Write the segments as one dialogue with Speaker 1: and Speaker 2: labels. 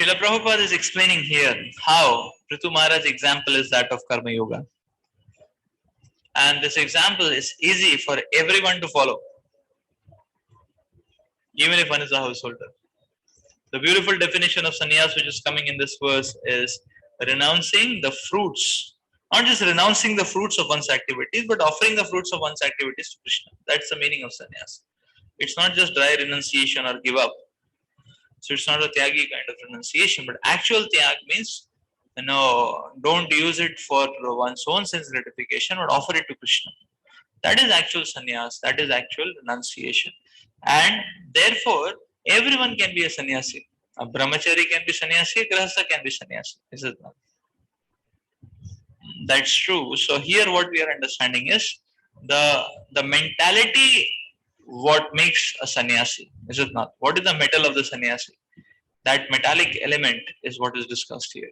Speaker 1: Srila Prabhupada is explaining here how Prithu Maharaj's example is that of Karma Yoga. And this example is easy for everyone to follow, even if one is a householder. The beautiful definition of sannyas which is coming in this verse is renouncing the fruits, not just renouncing the fruits of one's activities, but offering the fruits of one's activities to Krishna. That's the meaning of sannyas. It's not just dry renunciation or give up. So it's not a tyagi kind of renunciation, but actual tyag means, don't use it for one's own sense gratification, but offer it to Krishna. That is actual sannyas, that is actual renunciation. And therefore, everyone can be a sannyasi. A brahmachari can be sannyasi, a grahastha can be sannyasi. Is it not? That's true. So here what we are understanding is the mentality what makes a sannyasi. Is it not? What is the metal of the sannyasi? That metallic element is what is discussed here.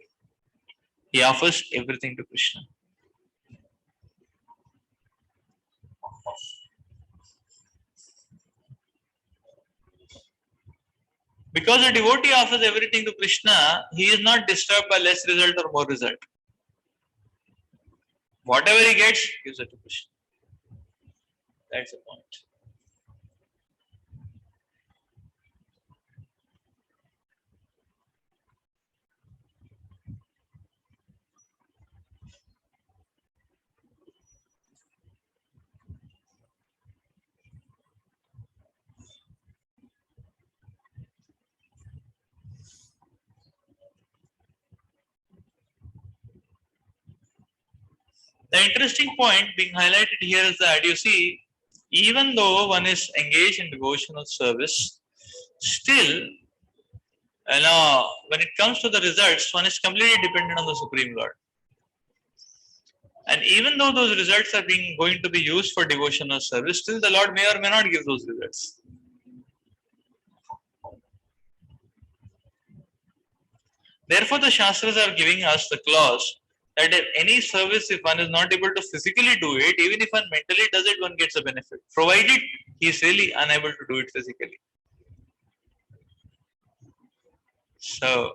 Speaker 1: He offers everything to Krishna. Because a devotee offers everything to Krishna, he is not disturbed by less result or more result. Whatever he gets, gives it to Krishna. That's the point. The interesting point being highlighted here is that you see, even though one is engaged in devotional service, still, when it comes to the results, one is completely dependent on the Supreme Lord. And even though those results are going to be used for devotional service, still the Lord may or may not give those results. Therefore, the Shastras are giving us the clause that if any service, if one is not able to physically do it, even if one mentally does it, one gets a benefit, provided he is really unable to do it physically. So,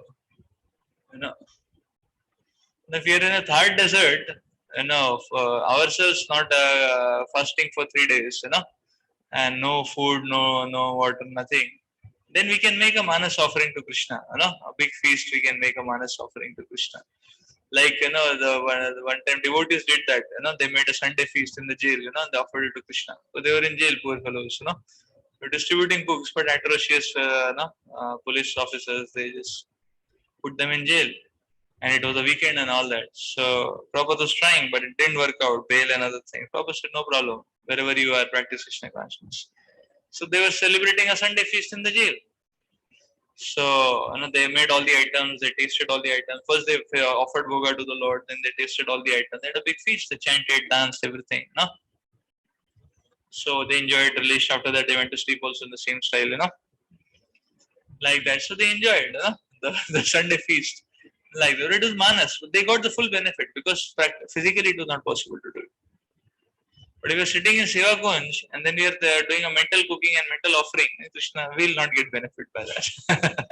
Speaker 1: if we are in a third desert, for ourselves not fasting for 3 days, and no food, no water, nothing, then we can make a manas offering to Krishna. A big feast we can make a manas offering to Krishna. Like the one time devotees did that. They made a Sunday feast in the jail. They offered it to Krishna. So they were in jail, poor fellows. They're distributing books, but atrocious, police officers, they just put them in jail. And it was a weekend and all that. So Prabhupada was trying, but it didn't work out. Bail and other things. Prabhupada said, no problem. Wherever you are, practice Krishna consciousness. So they were celebrating a Sunday feast in the jail. So they made all the items, they tasted all the items. First they offered bhoga to the Lord, then they tasted all the items. They had a big feast, they chanted, danced, everything. So they enjoyed, released. After that they went to sleep also in the same style, like that. So they enjoyed the Sunday feast. Like that. It was manas. They got the full benefit because physically it was not possible to do it. But if you're sitting in Seva Kunj and then you're doing a mental cooking and mental offering, Krishna will not get benefit by that.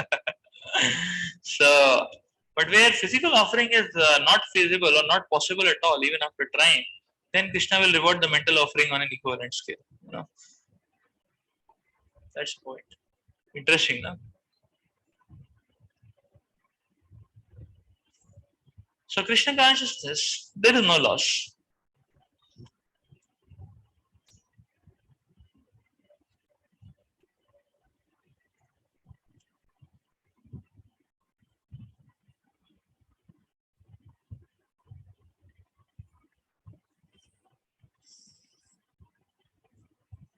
Speaker 1: So, but where physical offering is not feasible or not possible at all, even after trying, then Krishna will reward the mental offering on an equivalent scale. That's the point. Interesting, no? So Krishna consciousness, there is no loss.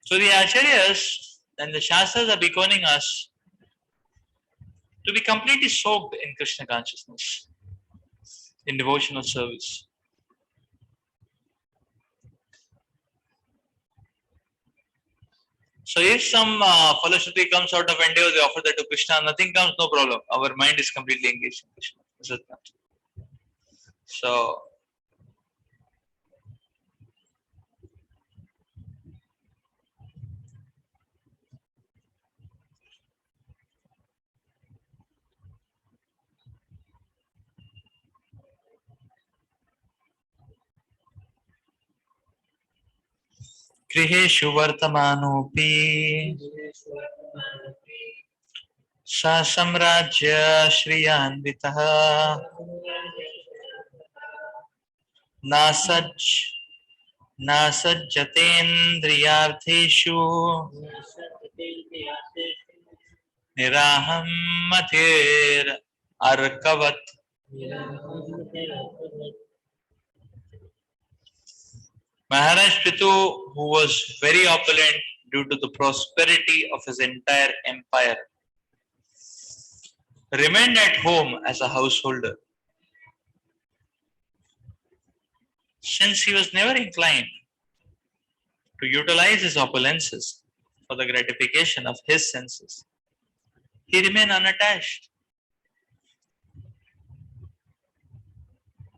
Speaker 1: So the Acharyas and the Shastras are beckoning us to be completely soaked in Krishna consciousness, in devotional service. So if some falsity comes out of endeavor, they offer that to Krishna, nothing comes, no problem. Our mind is completely engaged in Krishna. Is it not? So गृहेषु वर्तमानोऽपि स सम्राज्य श्रियान्वितः न सज्जतेन्द्रियार्थेषु निराहं मतिर् अर्कवत्. Maharaj Prithu, who was very opulent due to the prosperity of his entire empire, remained at home as a householder. Since he was never inclined to utilize his opulences for the gratification of his senses, he remained unattached.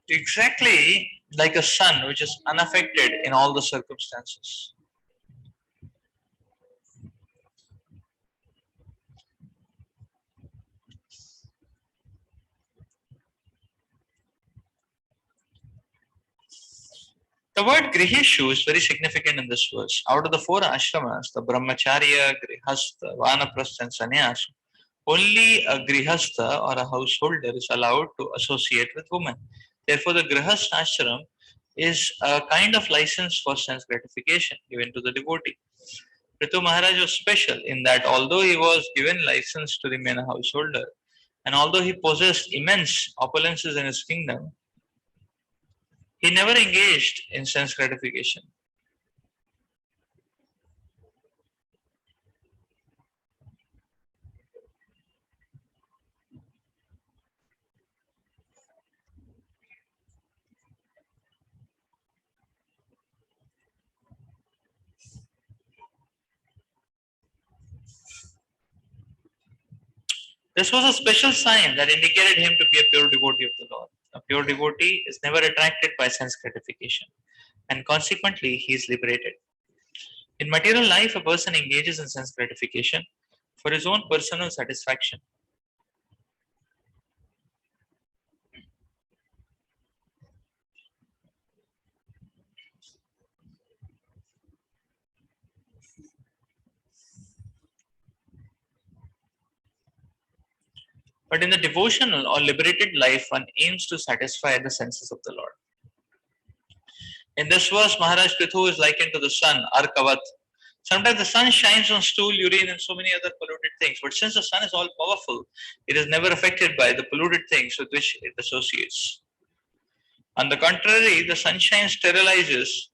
Speaker 1: Exactly like a sun which is unaffected in all the circumstances. The word Grihishu is very significant in this verse. Out of the four ashramas, the Brahmacharya, Grihastha, Vanaprastha and Sannyas, only a Grihastha or a householder is allowed to associate with women. Therefore, the Grihastha ashram is a kind of license for sense gratification given to the devotee. Prithu Maharaj was special in that although he was given license to remain a householder, and although he possessed immense opulences in his kingdom, he never engaged in sense gratification. This was a special sign that indicated him to be a pure devotee of the Lord. A pure devotee is never attracted by sense gratification, and consequently he is liberated. In material life, a person engages in sense gratification for his own personal satisfaction. But in the devotional or liberated life, one aims to satisfy the senses of the Lord. In this verse, Maharaj Prithu is likened to the sun, Arkavat. Sometimes the sun shines on stool, urine, and so many other polluted things. But since the sun is all powerful, it is never affected by the polluted things with which it associates. On the contrary, the sunshine sterilizes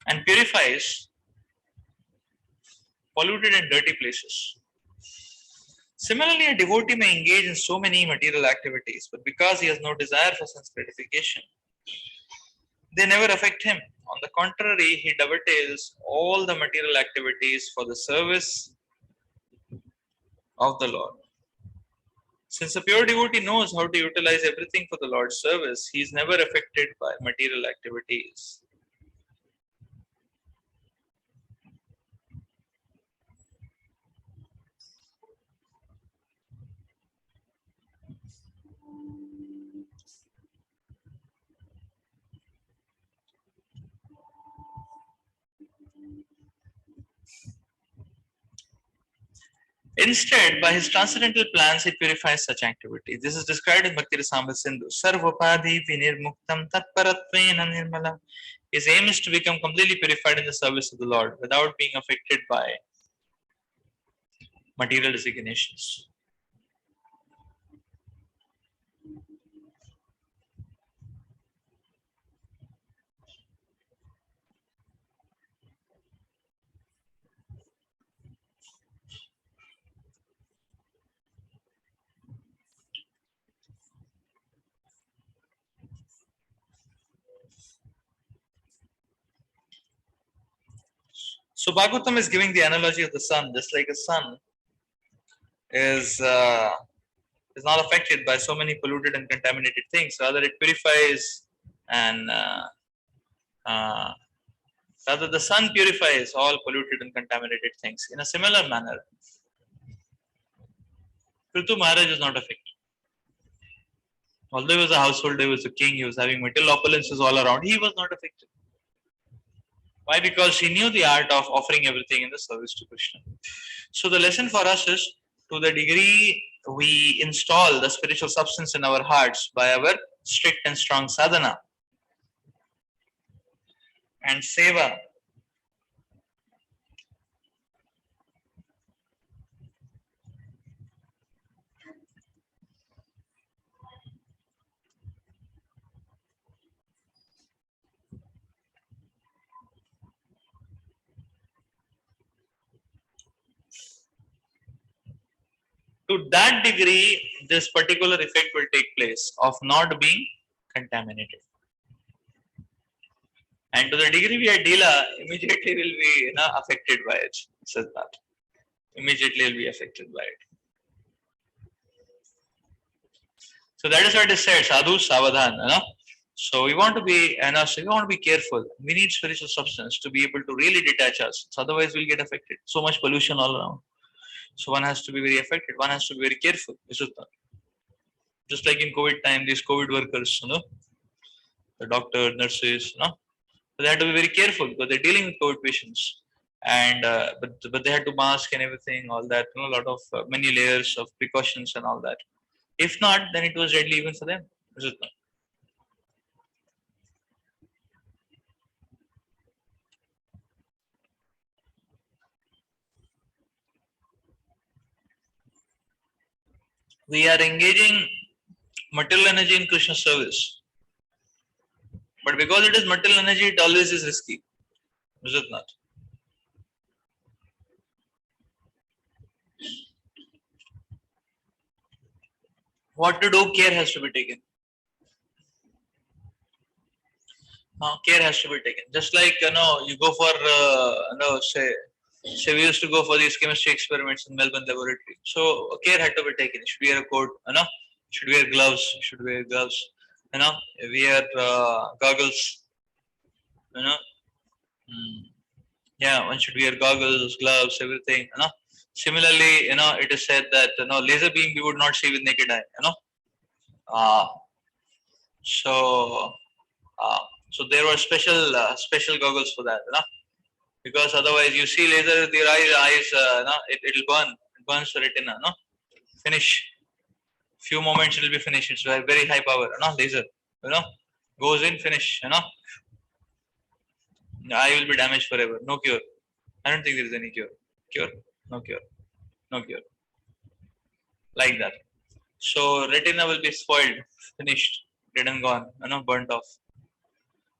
Speaker 1: and purifies polluted and dirty places. Similarly, a devotee may engage in so many material activities, but because he has no desire for sense gratification, they never affect him. On the contrary, he dovetails all the material activities for the service of the Lord. Since a pure devotee knows how to utilize everything for the Lord's service, he is never affected by material activities. Instead, by his transcendental plans, he purifies such activities. This is described in Bhakti Rasamrita Sindhu. Sarvapadhi vinirmuktam tatparatvena nirmala. His aim is to become completely purified in the service of the Lord without being affected by material designations. So Bhagwatam is giving the analogy of the sun, just like a sun is not affected by so many polluted and contaminated things. Rather, it purifies and rather the sun purifies all polluted and contaminated things. In a similar manner, Prithu Maharaj is not affected. Although he was a householder, he was a king, he was having material opulences all around, he was not affected. Why? Because he knew the art of offering everything in the service to Krishna. So the lesson for us is, to the degree we install the spiritual substance in our hearts by our strict and strong sadhana and seva, to that degree, this particular effect will take place of not being contaminated. And to the degree we are Dila, immediately will be affected by it. Says that. Immediately will be affected by it. So that is what is said, sadhu savadhan. So we want to be, so we want to be careful. We need spiritual substance to be able to really detach us. So otherwise we'll get affected. So much pollution all around. So one has to be very affected. One has to be very careful. Is it not? Just like in COVID time, these COVID workers, the doctor, nurses, they had to be very careful because they're dealing with COVID patients. And but they had to mask and everything, all that, a lot of many layers of precautions and all that. If not, then it was deadly even for them. Is it not? We are engaging material energy in Krishna service. But because it is material energy, it always is risky. Is it not? What to do, care has to be taken. Care has to be taken. Just like, you go for, say we used to go for these chemistry experiments in Melbourne laboratory. So care had to be taken. You should wear a coat, should wear gloves, wear goggles, you know. Yeah, one should wear goggles, gloves, everything, Similarly, it is said that, laser beam we would not see with naked eye, Uh, so, uh, so there were special goggles for that, because otherwise you see laser with your eyes, it'll burn. It burns the retina, finish. Few moments it will be finished. It's very high power, laser, goes in, finish, The eye will be damaged forever. No cure. I don't think there is any cure. Cure? No cure. No cure. Like that. So retina will be spoiled, finished, dead and gone, burnt off.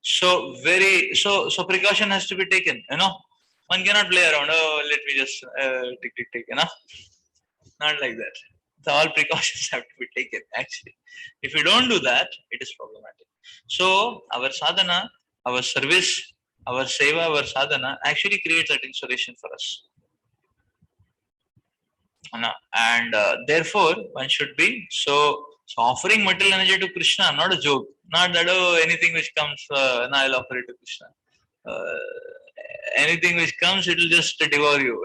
Speaker 1: So precaution has to be taken. One cannot play around. Oh, let me just tick. Not like that. So all precautions have to be taken. Actually, if you don't do that, it is problematic. So our sadhana, our service, our seva, our sadhana actually creates that inspiration for us. And therefore, one should be so offering material energy to Krishna, not a joke. Not that anything which comes, I'll offer it to Krishna. Anything which comes, it will just devour you.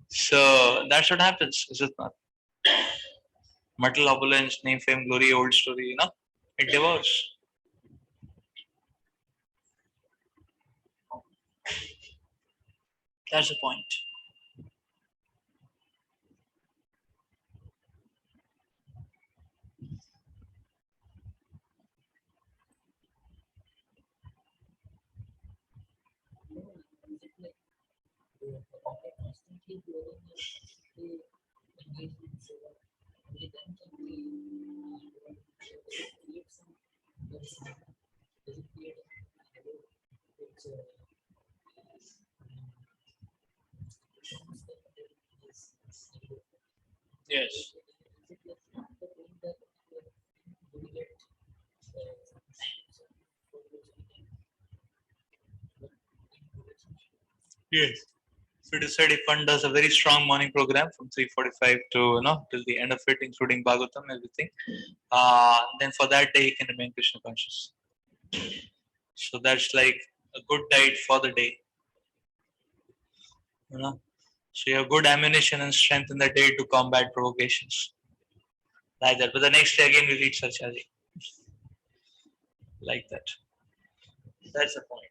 Speaker 1: So that's what happens, is it not? Material opulence, name, fame, glory, old story, it devours. That's the point. Yes. Yes. So it is said if one does a very strong morning program from 3:45 to till the end of it, including Bhagwatam, everything, then for that day he can remain Krishna conscious. So that's like a good diet for the day. So you have good ammunition and strength in the day to combat provocations. like that. But the next day again we'll eat sarchali. Like that. That's the point.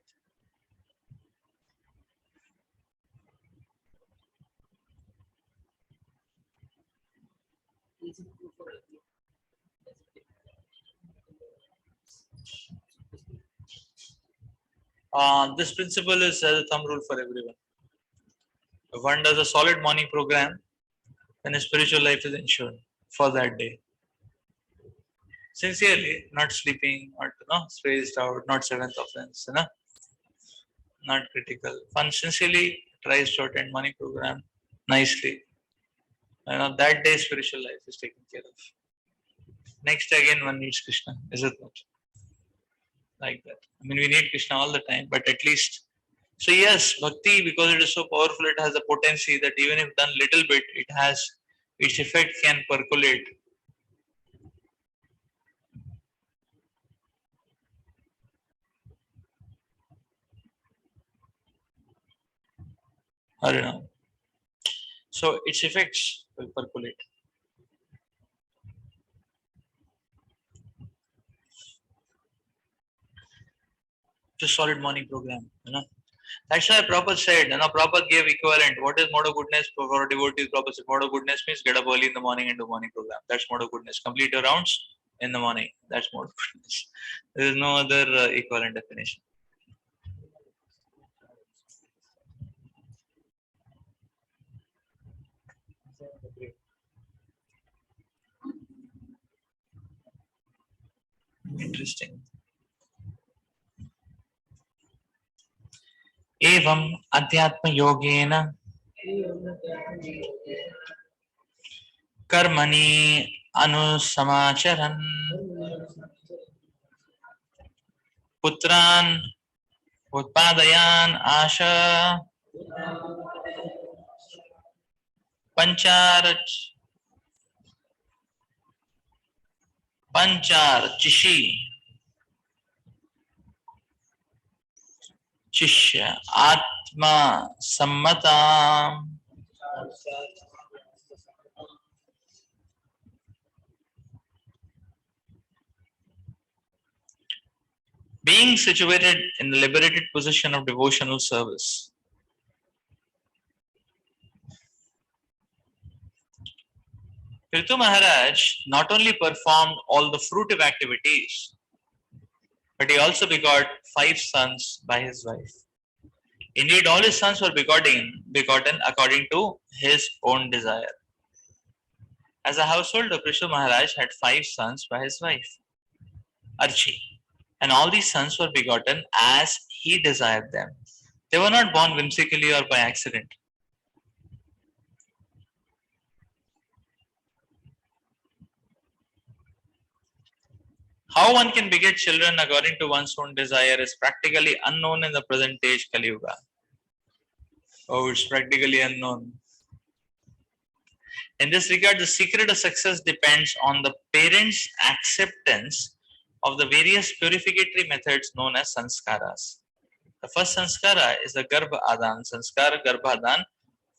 Speaker 1: This principle is a thumb rule for everyone. If one does a solid morning program, then his spiritual life is ensured for that day. Sincerely, not sleeping, not spaced out, not seventh offense, not critical. One sincerely tries to attend morning program nicely. That day spiritual life is taken care of. Next again one needs Krishna, is it not? Like that. I mean we need Krishna all the time, but at least so yes, bhakti because it is so powerful, it has a potency that even if done little bit, it has its effect can percolate. Harinam. So its effects will percolate. It's a solid morning program. That's why Prabhupada said, Prabhupada gave equivalent. What is mode of goodness for devotees? Prabhupada said, mode of goodness means get up early in the morning and do morning program. That's mode of goodness. Complete your rounds in the morning. That's mode of goodness. There is no other equivalent definition. Interesting. एवं अध्यात्म योगेन कर्मणि अनुसमाचरन् पुत्रान् उत्पादयान् आशा पंचार्चिषि शिष्य आत्मा सम्मता. Being situated in the liberated position of devotional service. Prithu Maharaj not only performed all the fruitive activities, but he also begot 5 sons by his wife. Indeed, all his sons were begotten according to his own desire. As a householder, Prithu Maharaj had 5 sons by his wife, Archi, and all these sons were begotten as he desired them. They were not born whimsically or by accident. How one can beget children according to one's own desire is practically unknown in the present age Kali Yuga. Oh, it's practically unknown. In this regard, the secret of success depends on the parents' acceptance of the various purificatory methods known as sanskaras. The first sanskara is the Garbha Adan, sanskara Garbha Adan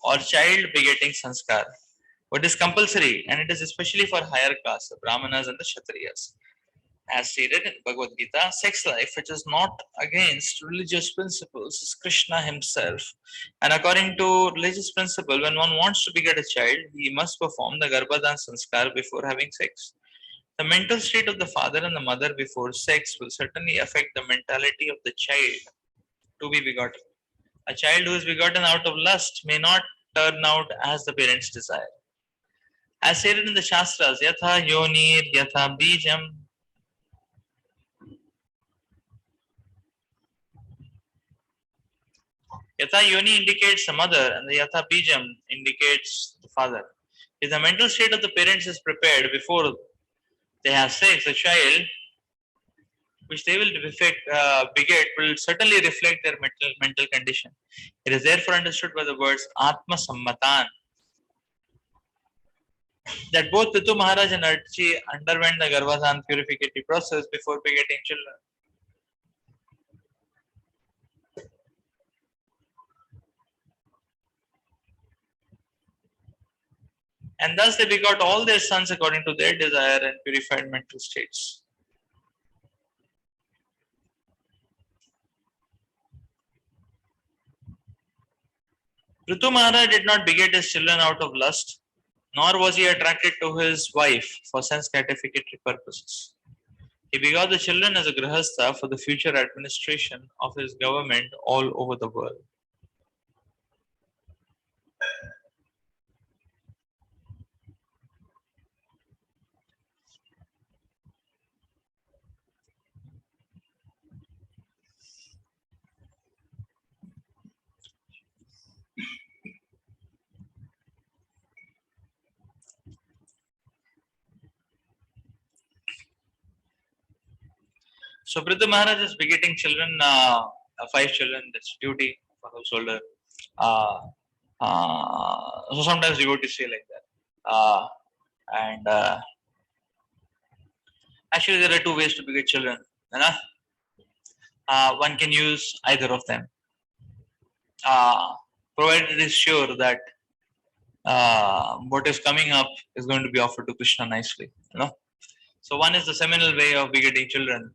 Speaker 1: or child begetting sanskar. What is compulsory, and it is especially for higher castes, the Brahmanas and the Kshatriyas. As stated in Bhagavad Gita, sex life, which is not against religious principles, is Krishna himself. And according to religious principle, when one wants to beget a child, he must perform the Garbhadan sanskar before having sex. The mental state of the father and the mother before sex will certainly affect the mentality of the child to be begotten. A child who is begotten out of lust may not turn out as the parents desire. As stated in the Shastras, Yatha Yonir, Yatha Bijam. Yatha Yoni indicates the mother and the Yatha Bijam indicates the father. If the mental state of the parents is prepared before they have sex, the child which they will beget will certainly reflect their mental condition. It is therefore understood by the words Atma Sammatan that both Prithu Maharaj and Archi underwent the Garbhadan purificatory process before begetting children. And thus they begot all their sons according to their desire and purified mental states. Prithu Maharaj did not beget his children out of lust, nor was he attracted to his wife for sense gratificatory purposes. He begot the children as a grihastha for the future administration of his government all over the world. So Prithu Maharaj is begetting children, 5 children. That's duty of a householder. So sometimes devotees say like that. And actually, there are 2 ways to beget children. One can use either of them, provided it is sure that what is coming up is going to be offered to Krishna nicely. So one is the seminal way of begetting children.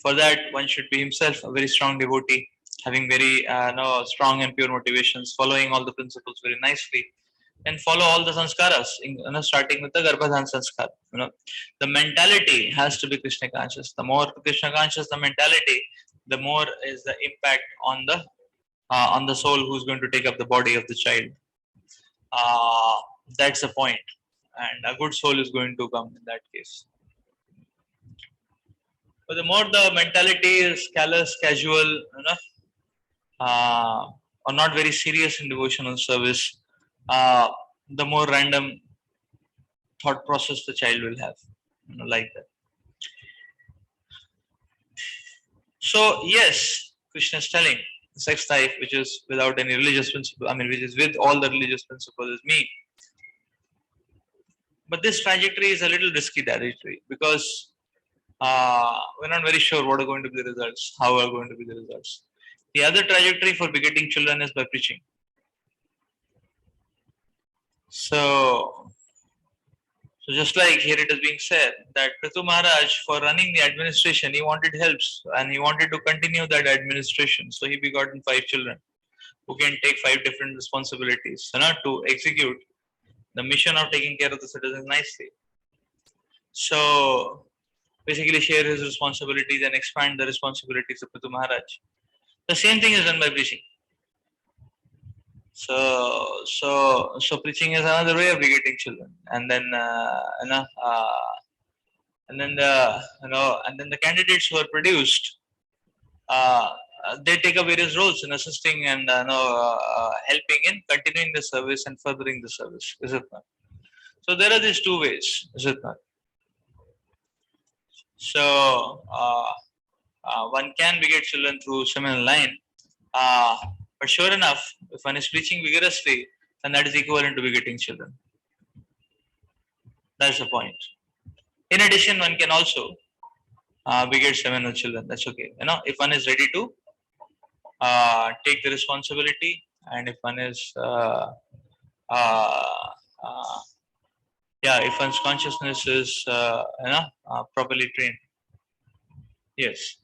Speaker 1: For that, one should be himself a very strong devotee, having very strong and pure motivations, following all the principles very nicely, and follow all the sanskaras, starting with the Garbhadhan sanskar. The mentality has to be Krishna conscious. The more Krishna conscious the mentality, the more is the impact on the soul who's going to take up the body of the child. That's the point, and a good soul is going to come in that case. But the more the mentality is callous, casual, or not very serious in devotional service, the more random thought process the child will have, like that. So yes, Krishna is telling sex life, which is without any religious principle, which is with all the religious principles, is me. But this trajectory is a little risky trajectory because we're not very sure what are going to be the results, how are going to be the results. The other trajectory for begetting children is by preaching. So just like here it is being said that Prithu Maharaj, for running the administration, he wanted helps and he wanted to continue that administration. So he begot 5 children who can take 5 different responsibilities to execute the mission of taking care of the citizens nicely. So basically share his responsibilities and expand the responsibilities of Prithu Maharaj. The same thing is done by preaching. So preaching is another way of begetting children, and then the candidates who are produced, they take up various roles in assisting and helping in continuing the service and furthering the service. Is it not? So there are these 2 ways. Is it not? So one can beget children through seminal line, but sure enough, if one is preaching vigorously, then that is equivalent to begetting children. That's the point. In addition, one can also beget seminal children. That's okay. If one is ready to take the responsibility, and if one is if one's consciousness is properly trained. Yes.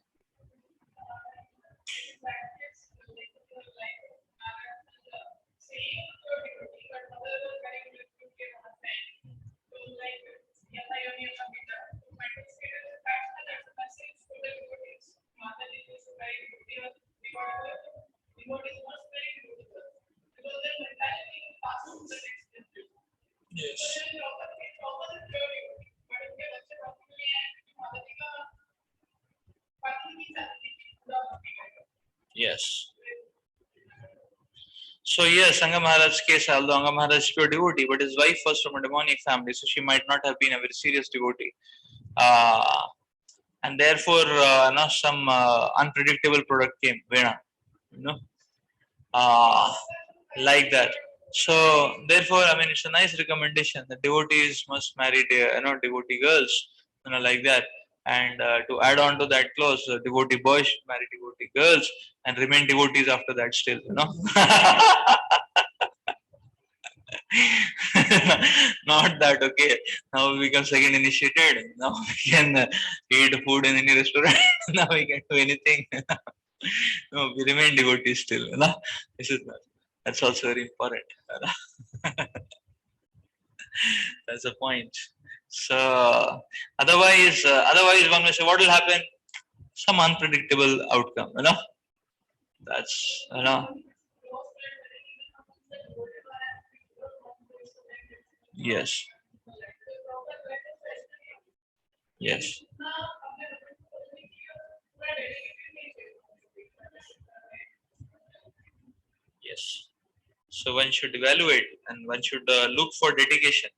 Speaker 1: Yes. Yes. So yes, Anga Maharaj's case, although Anga Maharaj is pure devotee, but his wife was from a demonic family, so she might not have been a very serious devotee. And therefore, some unpredictable product came, Vena, like that. So therefore, it's a nice recommendation that devotees must marry, devotee girls, like that. And to add on to that clause, devotee boys should marry devotee girls and remain devotees after that still, Not that, okay, now we become second initiated. Now we can eat food in any restaurant. Now we can do anything. No, we remain devotees still. No? This is not. That's also very important. That's the point. So otherwise one may say, what will happen? Some unpredictable outcome. That's yes, yes, yes. So one should evaluate and one should look for dedication.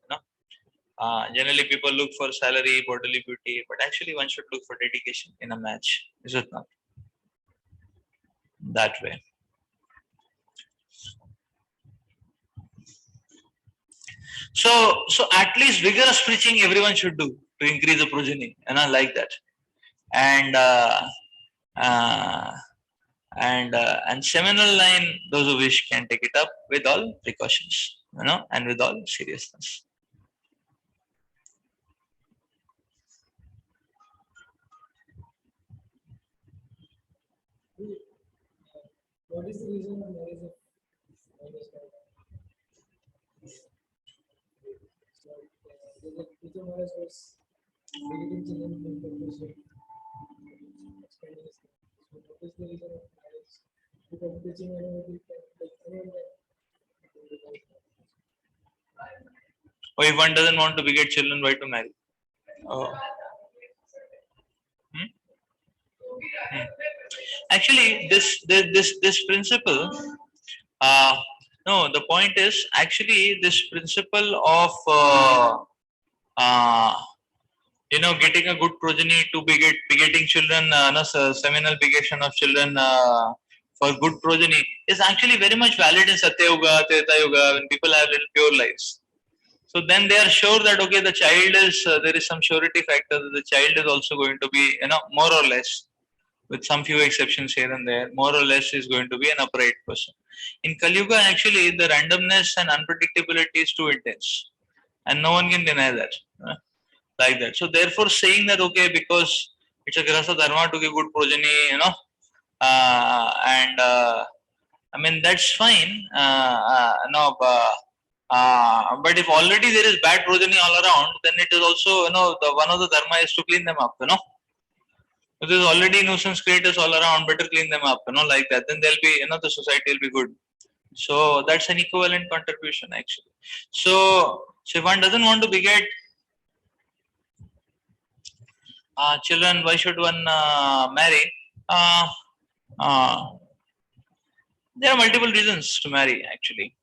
Speaker 1: Generally, people look for salary, bodily beauty, but actually, one should look for dedication in a match. Is it not that way? So at least vigorous preaching everyone should do to increase the progeny, like that. And uh, and seminal line, those who wish can take it up with all precautions, and with all seriousness.
Speaker 2: What is the reason of marriage of minus five? So, Prithu Maharaj was visiting children in purpose of expanding his life. So, what is the reason of marriage? Because teaching anyone like anyone can.
Speaker 1: Or if one doesn't want to beget children, why to marry? Oh. Hmm? Hmm. Actually, this principle. Uh, no, the point is actually this principle of uh, getting a good progeny to begetting children, seminal begetting of children for good progeny is actually very much valid in Satya Yuga, Treta Yuga, when people have little pure lives. So then they are sure that okay, the child is there is some surety factor that the child is also going to be more or less, with some few exceptions here and there, more or less is going to be an upright person. In Kali Yuga, actually, the randomness and unpredictability is too intense, and no one can deny that. Like that. So therefore, saying that okay, because it's a grasa dharma to give good progeny, and I mean that's fine. No, but if already there is bad progeny all around, then it is also the one of the dharma is to clean them up. If there's already nuisance creators all around, better clean them up. Like that. Then there'll be the society will be good. So that's an equivalent contribution actually. So if one doesn't want to beget children, why should one marry? Uh, uh, there are multiple reasons to marry actually.